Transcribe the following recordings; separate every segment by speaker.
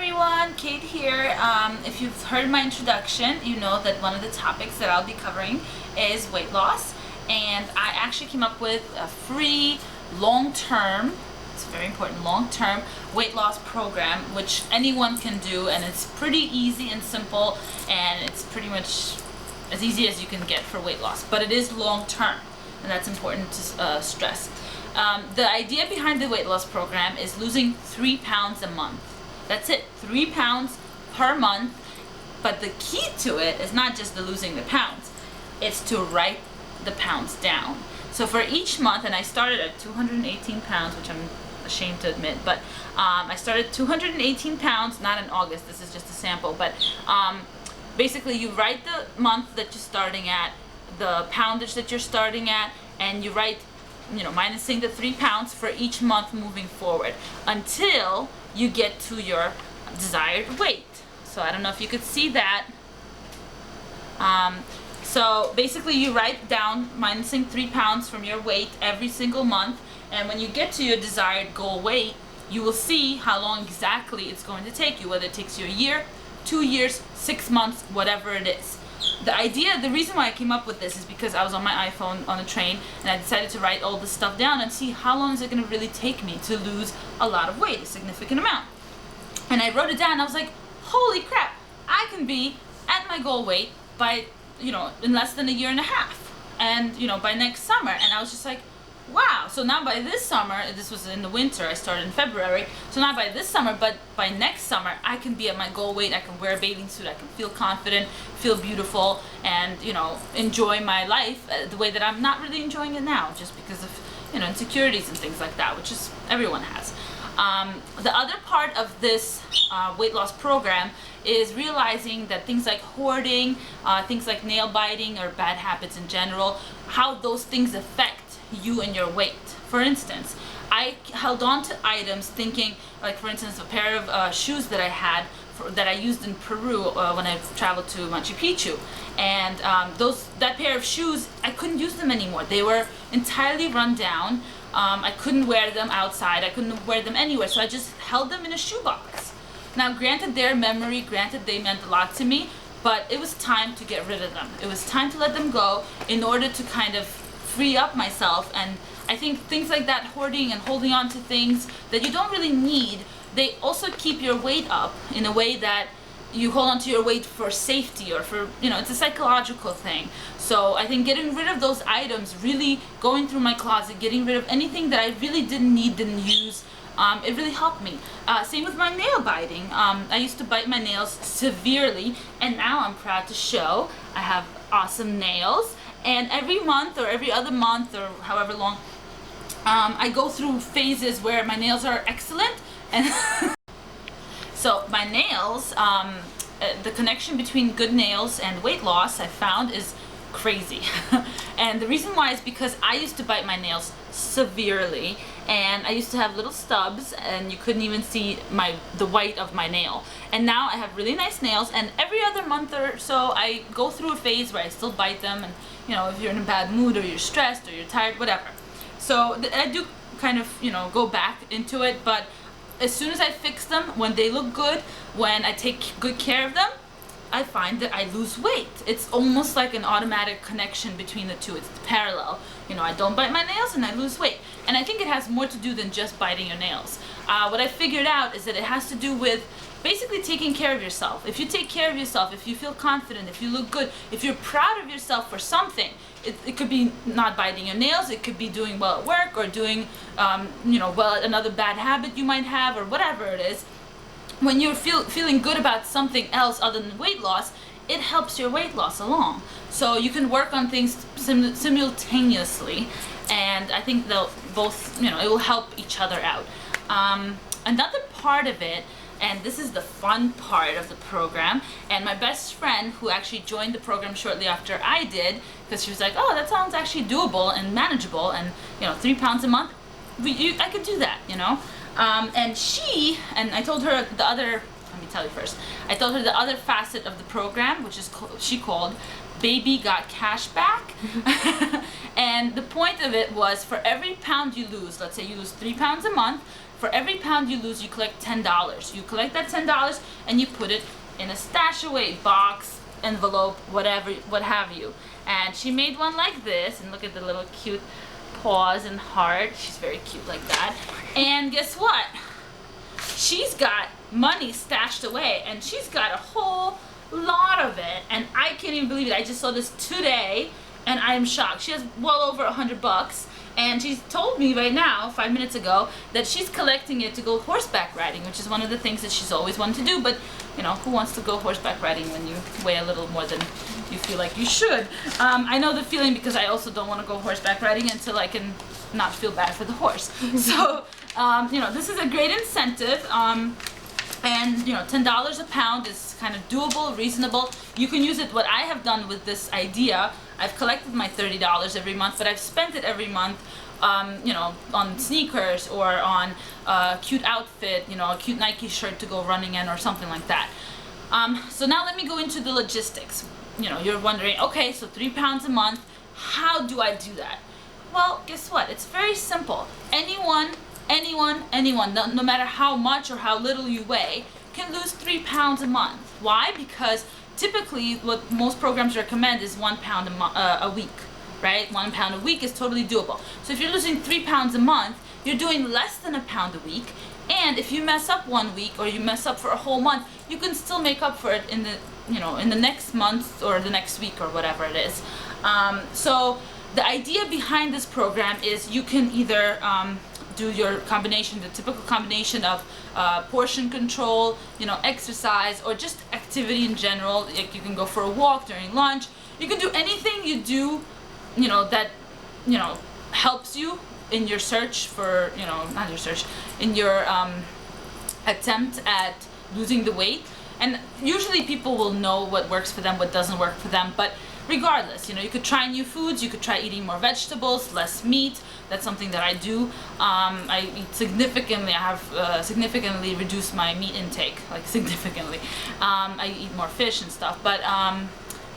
Speaker 1: everyone, Kate here. If you've heard my introduction, you know that one of the topics that I'll be covering is weight loss. And I actually came up with a free long-term, it's very important, long-term weight loss program, which anyone can do, and it's pretty easy and simple, and it's pretty much as easy as you can get for weight loss. But it is long-term, and that's important to stress. The idea behind the weight loss program is losing 3 pounds a month. That's it, 3 pounds per month. But the key to it is not just the losing the pounds, it's to write the pounds down. So for each month, and I started at 218 pounds, which I'm ashamed to admit, but I started 218 pounds, not in August, this is just a sample, but basically you write the month that you're starting at, the poundage that you're starting at, and you write, minusing the 3 pounds for each month moving forward until you get to your desired weight. So I don't know if you could see that. So basically you write down minusing 3 pounds from your weight every single month, and when you get to your desired goal weight, you will see how long exactly it's going to take you, whether it takes you a year, 2 years, 6 months, whatever it is. The reason why I came up with this is because I was on my iPhone on a train, and I decided to write all this stuff down and see how long is it going to really take me to lose a lot of weight, a significant amount. And I wrote it down and I was like, holy crap, I can be at my goal weight by, in less than a year and a half, and, by next summer. And I was just like, wow, so now by this summer, this was in the winter, I started in February, so not by this summer, but by next summer, I can be at my goal weight, I can wear a bathing suit, I can feel confident, feel beautiful, and, enjoy my life the way that I'm not really enjoying it now, just because of, insecurities and things like that, which is, everyone has. The other part of this weight loss program is realizing that things like hoarding, things like nail biting, or bad habits in general, how those things affect you and your weight. For instance, I held on to items thinking, like for instance, a pair of shoes that I had that I used in Peru when I traveled to Machu Picchu, and that pair of shoes, I couldn't use them anymore. They were entirely run down. I couldn't wear them outside, I couldn't wear them anywhere, so I just held them in a shoebox. Now granted, their memory, granted they meant a lot to me, but it was time to get rid of them. It was time to let them go in order to kind of free up myself. And I think things like that, hoarding and holding on to things that you don't really need, they also keep your weight up in a way that you hold on to your weight for safety, or for, it's a psychological thing. So I think getting rid of those items, really going through my closet, getting rid of anything that I really didn't need, didn't use, it really helped me. Same with my nail biting. I used to bite my nails severely, and now I'm proud to show I have awesome nails. And every month or every other month or however long, I go through phases where my nails are excellent, and so my nails, the connection between good nails and weight loss, I found, is crazy. And the reason why is because I used to bite my nails severely, and I used to have little stubs, and you couldn't even see the white of my nail. And now I have really nice nails, and every other month or so I go through a phase where I still bite them, and if you're in a bad mood, or you're stressed, or you're tired, whatever. So I do kind of go back into it, but as soon as I fix them, when they look good, when I take good care of them, I find that I lose weight. It's almost like an automatic connection between the two. It's parallel. I don't bite my nails and I lose weight. And I think it has more to do than just biting your nails. What I figured out is that it has to do with basically taking care of yourself. If you take care of yourself, if you feel confident, if you look good, if you're proud of yourself for something, it could be not biting your nails, it could be doing well at work, or doing well at another bad habit you might have, or whatever it is. When you're feeling good about something else other than weight loss, it helps your weight loss along. So you can work on things simultaneously, and I think they'll both, it will help each other out. Another part of it, and this is the fun part of the program, and my best friend, who actually joined the program shortly after I did, because she was like, oh, that sounds actually doable and manageable, and 3 pounds a month, I could do that, and I told her the other, let me tell you first, I told her the other facet of the program, which is she called Baby Got Cash Back. And the point of it was, for every pound you lose, let's say you lose 3 pounds a month, for every pound you lose, you collect $10. You collect that $10 and you put it in a stash away box, envelope, whatever, what have you. And she made one like this, and look at the little cute paws and heart. She's very cute like that. And guess what? She's got money stashed away, and she's got a whole lot of it, and I can't even believe it. I just saw this today and I am shocked. She has well over $100, and she's told me right now, 5 minutes ago, that she's collecting it to go horseback riding, which is one of the things that she's always wanted to do. But you know, who wants to go horseback riding when you weigh a little more than you feel like you should? I know the feeling, because I also don't want to go horseback riding until I can not feel bad for the horse. So you know, this is a great incentive. And you know, $10 a pound is kind of doable, reasonable. You can use it. What I have done with this idea, I've collected my $30 every month, but I've spent it every month, you know, on sneakers or on a cute outfit, you know, a cute Nike shirt to go running in or something like that. So now let me go into the logistics. You know, you're wondering, okay, so 3 pounds a month, how do I do that? Well, guess what? It's very simple. Anyone, no matter how much or how little you weigh, can lose 3 pounds a month. Why? Because typically what most programs recommend is 1 pound a week, right? 1 pound a week is totally doable. So if you're losing 3 pounds a month, you're doing less than a pound a week. And if you mess up 1 week, or you mess up for a whole month, you can still make up for it in the, you know, in the next month or the next week or whatever it is. So the idea behind this program is you can either do your combination, the typical combination of portion control, you know, exercise, or just activity in general. Like, you can go for a walk during lunch. You can do anything you do, you know, that, you know, helps you in your search for, you know, not your search, in your attempt at losing the weight. And usually people will know what works for them, what doesn't work for them. But regardless, you know, you could try new foods. You could try eating more vegetables, less meat. That's something that I do. I eat significantly. I have significantly reduced my meat intake, like significantly. I eat more fish and stuff, but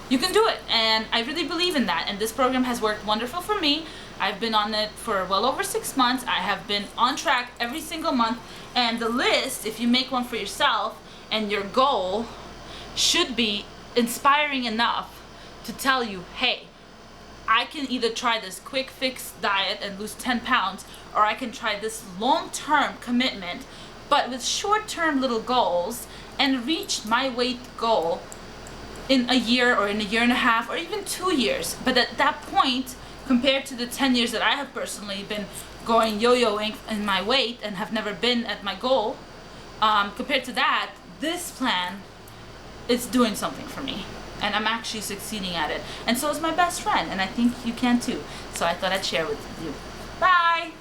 Speaker 1: you can do it, and I really believe in that. And this program has worked wonderful for me. I've been on it for well over 6 months. I have been on track every single month, and the list, if you make one for yourself, and your goal should be inspiring enough to tell you, hey, I can either try this quick fix diet and lose 10 pounds, or I can try this long-term commitment, but with short-term little goals, and reach my weight goal in a year or in a year and a half or even 2 years. But at that point, compared to the 10 years that I have personally been going yo-yoing in my weight and have never been at my goal, compared to that, this plan is doing something for me. And I'm actually succeeding at it. And so is my best friend, and I think you can too. So I thought I'd share with you. Bye!